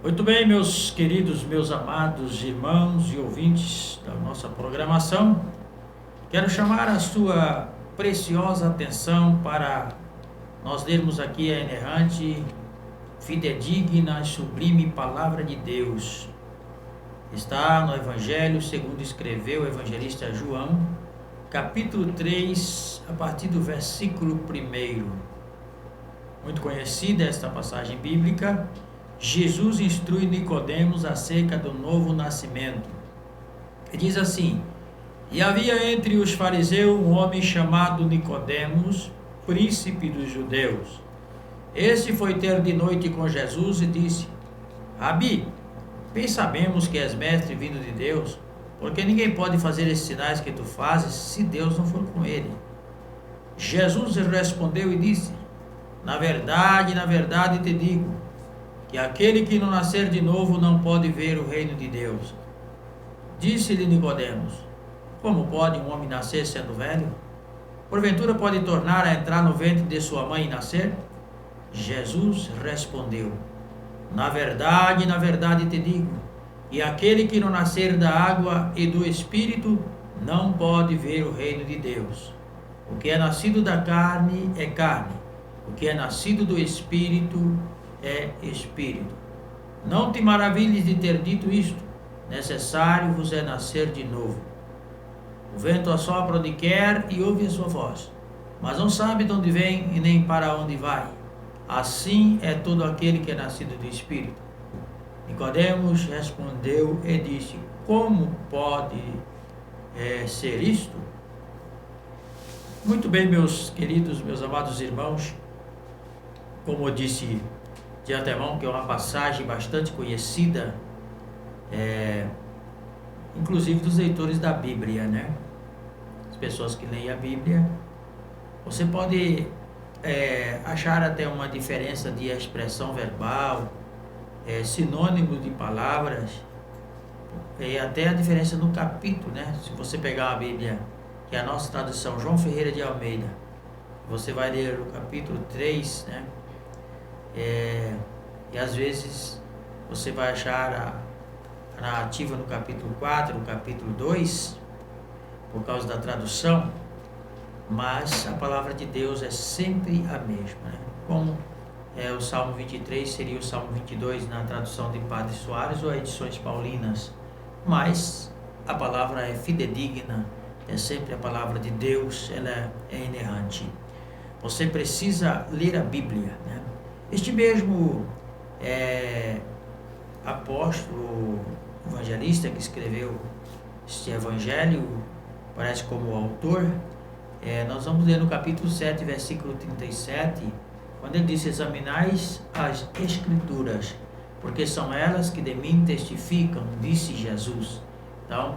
Muito bem, meus queridos, meus amados irmãos e ouvintes da nossa programação, quero chamar a sua preciosa atenção para nós lermos aqui a inerrante, fidedigna e sublime Palavra de Deus. Está no Evangelho segundo escreveu o evangelista João, capítulo 3, a partir do versículo 1. Muito conhecida esta passagem bíblica. Jesus instrui Nicodemos acerca do novo nascimento. E diz assim: E havia entre os fariseus um homem chamado Nicodemos, príncipe dos judeus. Este foi ter de noite com Jesus e disse: Rabi, bem sabemos que és mestre vindo de Deus, porque ninguém pode fazer esses sinais que tu fazes se Deus não for com ele. Jesus respondeu e disse: na verdade te digo, que aquele que não nascer de novo não pode ver o reino de Deus. Disse-lhe Nicodemos: como pode um homem nascer sendo velho? Porventura pode tornar a entrar no ventre de sua mãe e nascer? Jesus respondeu: na verdade te digo, que aquele que não nascer da água e do Espírito não pode ver o reino de Deus. O que é nascido da carne é carne, o que é nascido do Espírito é Espírito. Não te maravilhes de ter dito isto, necessário vos é nascer de novo. O vento assopra onde quer e ouve a sua voz, mas não sabe de onde vem e nem para onde vai. Assim é todo aquele que é nascido do Espírito. Nicodemos respondeu e disse: como pode ser isto? Muito bem, meus queridos, meus amados irmãos, como eu disse de antemão, que é uma passagem bastante conhecida, inclusive dos leitores da Bíblia, né? As pessoas que leem a Bíblia, você pode achar até uma diferença de expressão verbal, sinônimo de palavras, e até a diferença no capítulo, né? Se você pegar a Bíblia, que é a nossa tradução João Ferreira de Almeida, você vai ler o capítulo 3, né? E às vezes você vai achar a narrativa no capítulo 4, no capítulo 2, por causa da tradução, mas a palavra de Deus é sempre a mesma, né? Como o Salmo 23 seria o Salmo 22 na tradução de Padre Soares ou edições paulinas, mas a palavra é fidedigna, é sempre a palavra de Deus, ela é inerrante. Você precisa ler a Bíblia, né? Este mesmo apóstolo evangelista que escreveu este evangelho, parece como autor, nós vamos ler no capítulo 7, versículo 37, quando ele diz: examinais as Escrituras, porque são elas que de mim testificam, disse Jesus. Então,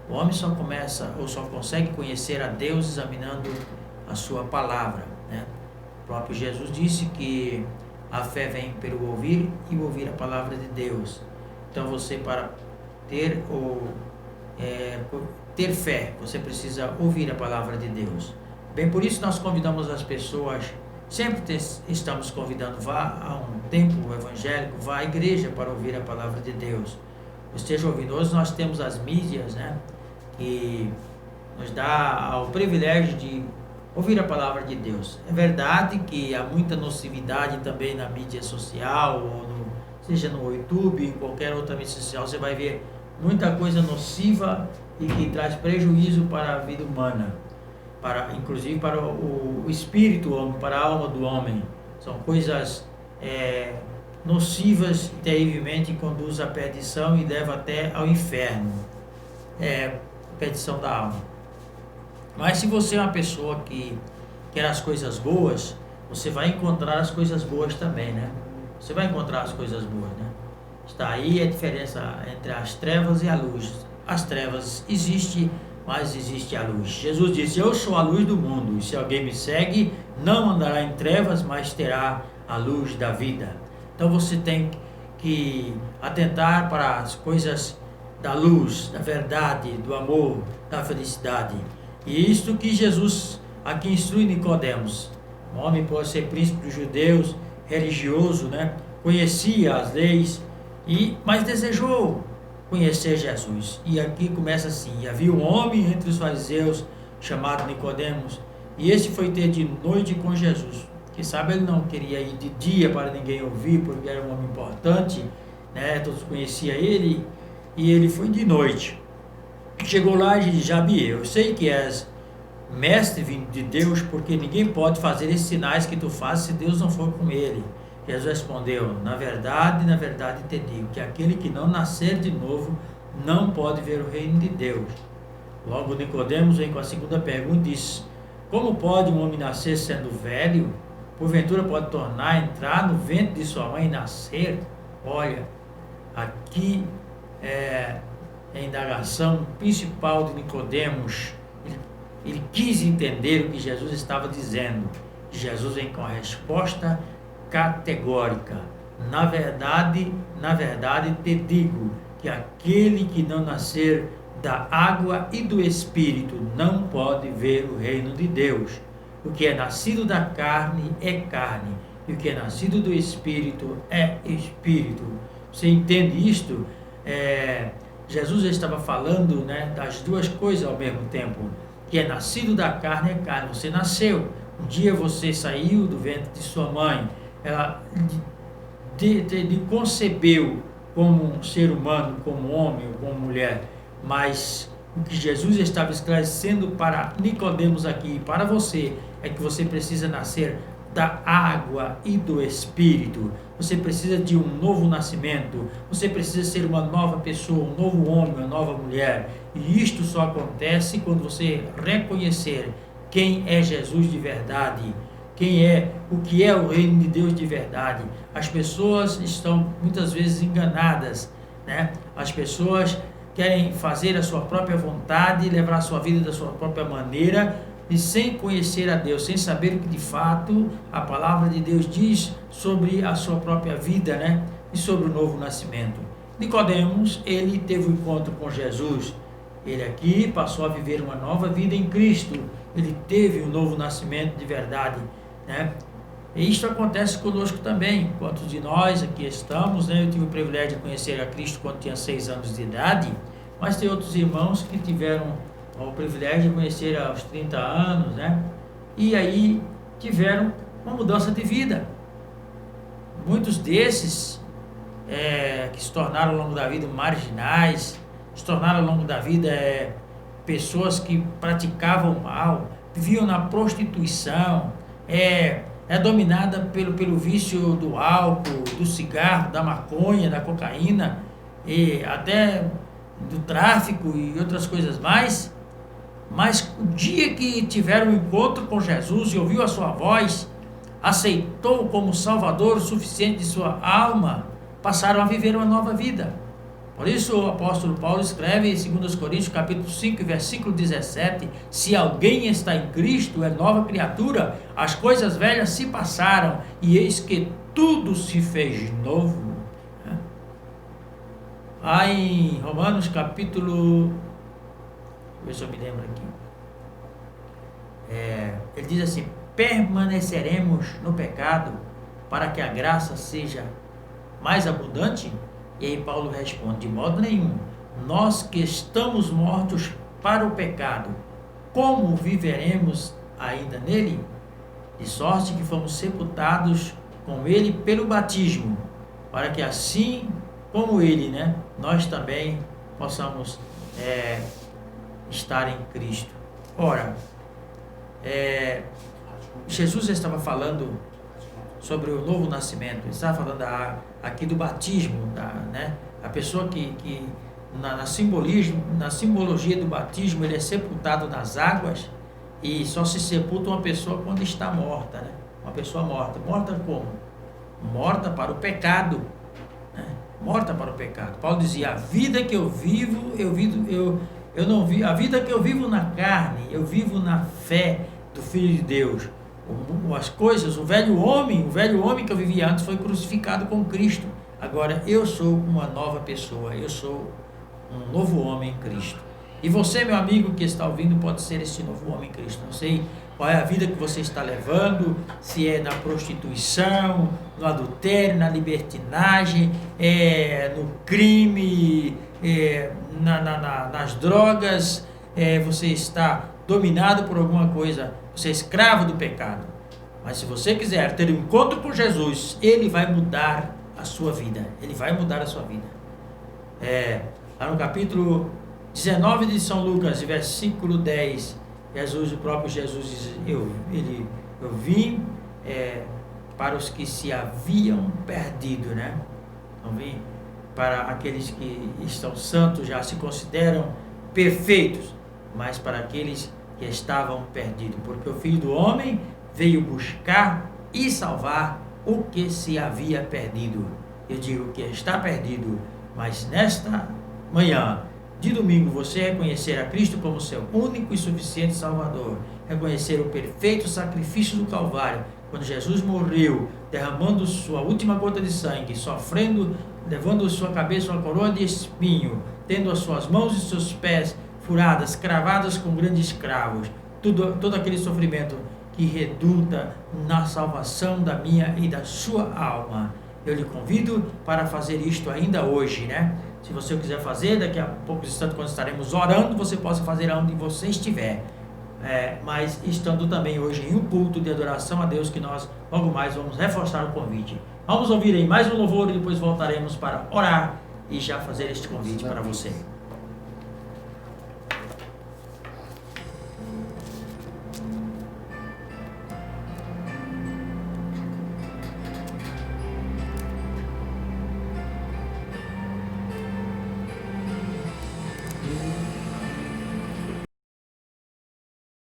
o homem só começa ou só consegue conhecer a Deus examinando a sua palavra, né? O próprio Jesus disse que a fé vem pelo ouvir e ouvir a palavra de Deus. Então você, para ter fé, você precisa ouvir a palavra de Deus. Bem, por isso nós convidamos as pessoas, sempre estamos convidando, vá a um templo evangélico, vá à igreja para ouvir a palavra de Deus. Esteja ouvindo. Hoje nós temos as mídias, né, que nos dá o privilégio de ouvir a palavra de Deus. É verdade que há muita nocividade também na mídia social, ou seja no YouTube, em qualquer outra mídia social, você vai ver muita coisa nociva e que traz prejuízo para a vida humana, inclusive para o espírito, para a alma do homem. São coisas nocivas e terrivelmente conduzem à perdição e levam até ao inferno. Perdição da alma. Mas se você é uma pessoa que quer as coisas boas, você vai encontrar as coisas boas também, né? Você vai encontrar as coisas boas, né? Está aí a diferença entre as trevas e a luz. As trevas existe, mas existe a luz. Jesus disse: eu sou a luz do mundo, e se alguém me segue, não andará em trevas, mas terá a luz da vida. Então você tem que atentar para as coisas da luz, da verdade, do amor, da felicidade. E isto que Jesus aqui instrui Nicodemos. Um homem pode ser príncipe dos judeus, religioso, né? Conhecia as leis, mas desejou conhecer Jesus. E aqui começa assim: e havia um homem entre os fariseus chamado Nicodemos, e este foi ter de noite com Jesus. Quem sabe ele não queria ir de dia para ninguém ouvir, porque era um homem importante, né? Todos conheciam ele, e ele foi de noite. Chegou lá e disse: Jabi, eu sei que és mestre vindo de Deus, porque ninguém pode fazer esses sinais que tu fazes se Deus não for com ele. Jesus respondeu: na verdade te digo, que aquele que não nascer de novo não pode ver o reino de Deus. Logo Nicodemos vem com a segunda pergunta e diz: como pode um homem nascer sendo velho? Porventura pode entrar no ventre de sua mãe e nascer? Olha, aqui é a indagação principal de Nicodemos. Ele quis entender o que Jesus estava dizendo. Jesus vem com a resposta categórica: na verdade te digo, que aquele que não nascer da água e do Espírito não pode ver o reino de Deus. O que é nascido da carne é carne, e o que é nascido do Espírito é Espírito. Você entende isto? Jesus estava falando, né, das duas coisas ao mesmo tempo. Que é nascido da carne é carne. Você nasceu, um dia você saiu do ventre de sua mãe, ela lhe concebeu como um ser humano, como homem ou como mulher, mas o que Jesus estava esclarecendo para Nicodemos aqui, para você, é que você precisa nascer da água e do Espírito. Você precisa de um novo nascimento, você precisa ser uma nova pessoa, um novo homem, uma nova mulher. E isto só acontece quando você reconhecer quem é Jesus de verdade, o que é o reino de Deus de verdade. As pessoas estão muitas vezes enganadas, né? As pessoas querem fazer a sua própria vontade, levar a sua vida da sua própria maneira, e sem conhecer a Deus, sem saber o que de fato a palavra de Deus diz sobre a sua própria vida, né? E sobre o novo nascimento. Nicodemos, ele teve um encontro com Jesus. Ele aqui passou a viver uma nova vida em Cristo. Ele teve um novo nascimento de verdade, né? E isto acontece conosco também. Quantos de nós aqui estamos, né? Eu tive o privilégio de conhecer a Cristo quando tinha 6 anos de idade, mas tem outros irmãos que tiveram o privilégio de conhecer aos 30 anos, né? E aí tiveram uma mudança de vida. Muitos desses que se tornaram ao longo da vida marginais, se tornaram ao longo da vida pessoas que praticavam mal, viviam na prostituição, dominada pelo vício do álcool, do cigarro, da maconha, da cocaína, e até do tráfico e outras coisas mais. Mas o dia que tiveram um encontro com Jesus e ouviu a sua voz, aceitou como Salvador o suficiente de sua alma, passaram a viver uma nova vida. Por isso o apóstolo Paulo escreve em 2 Coríntios capítulo 5, versículo 17: se alguém está em Cristo, é nova criatura, as coisas velhas se passaram, e eis que tudo se fez novo. Lá em Romanos capítulo... Deixa eu ver se eu me lembro aqui. Ele diz assim: permaneceremos no pecado para que a graça seja mais abundante? E aí Paulo responde: de modo nenhum. Nós que estamos mortos para o pecado, como viveremos ainda nele? De sorte que fomos sepultados com ele pelo batismo, para que assim como ele, né, nós também possamos estar em Cristo. Ora, Jesus estava falando sobre o novo nascimento. Ele estava falando aqui do batismo, né? A pessoa que na simbologia do batismo, ele é sepultado nas águas, e só se sepulta uma pessoa quando está morta, né? Uma pessoa morta. Morta como? Morta para o pecado, né? Morta para o pecado. Paulo dizia: a vida que eu vivo, Eu não vi a vida que eu vivo na carne, eu vivo na fé do Filho de Deus. As coisas, o velho homem que eu vivia antes foi crucificado com Cristo. Agora eu sou uma nova pessoa, eu sou um novo homem em Cristo. E você, meu amigo que está ouvindo, pode ser esse novo homem em Cristo. Não sei qual é a vida que você está levando, se é na prostituição, no adultério, na libertinagem, no crime, nas drogas, você está dominado por alguma coisa, você é escravo do pecado. Mas se você quiser ter um encontro com Jesus, Ele vai mudar a sua vida. Ele vai mudar a sua vida. Lá no capítulo 19 de São Lucas, versículo 10, o próprio Jesus diz, eu vim para os que se haviam perdido, né? Não vim para aqueles que estão santos, já se consideram perfeitos, mas para aqueles que estavam perdidos, porque o Filho do Homem veio buscar e salvar o que se havia perdido. Eu digo que está perdido, mas nesta manhã de domingo você reconhecer a Cristo como seu único e suficiente Salvador, reconhecer o perfeito sacrifício do Calvário, quando Jesus morreu, derramando sua última gota de sangue, sofrendo, levando sua cabeça uma coroa de espinho, tendo as suas mãos e seus pés furadas, cravadas com grandes cravos, todo aquele sofrimento que redunda na salvação da minha e da sua alma. Eu lhe convido para fazer isto ainda hoje, né? Se você quiser fazer, daqui a poucos instantes, quando estaremos orando, você possa fazer onde você estiver. Mas estando também hoje em um culto de adoração a Deus, que nós logo mais vamos reforçar o convite. Vamos ouvir aí mais um louvor e depois voltaremos para orar e já fazer este convite para você.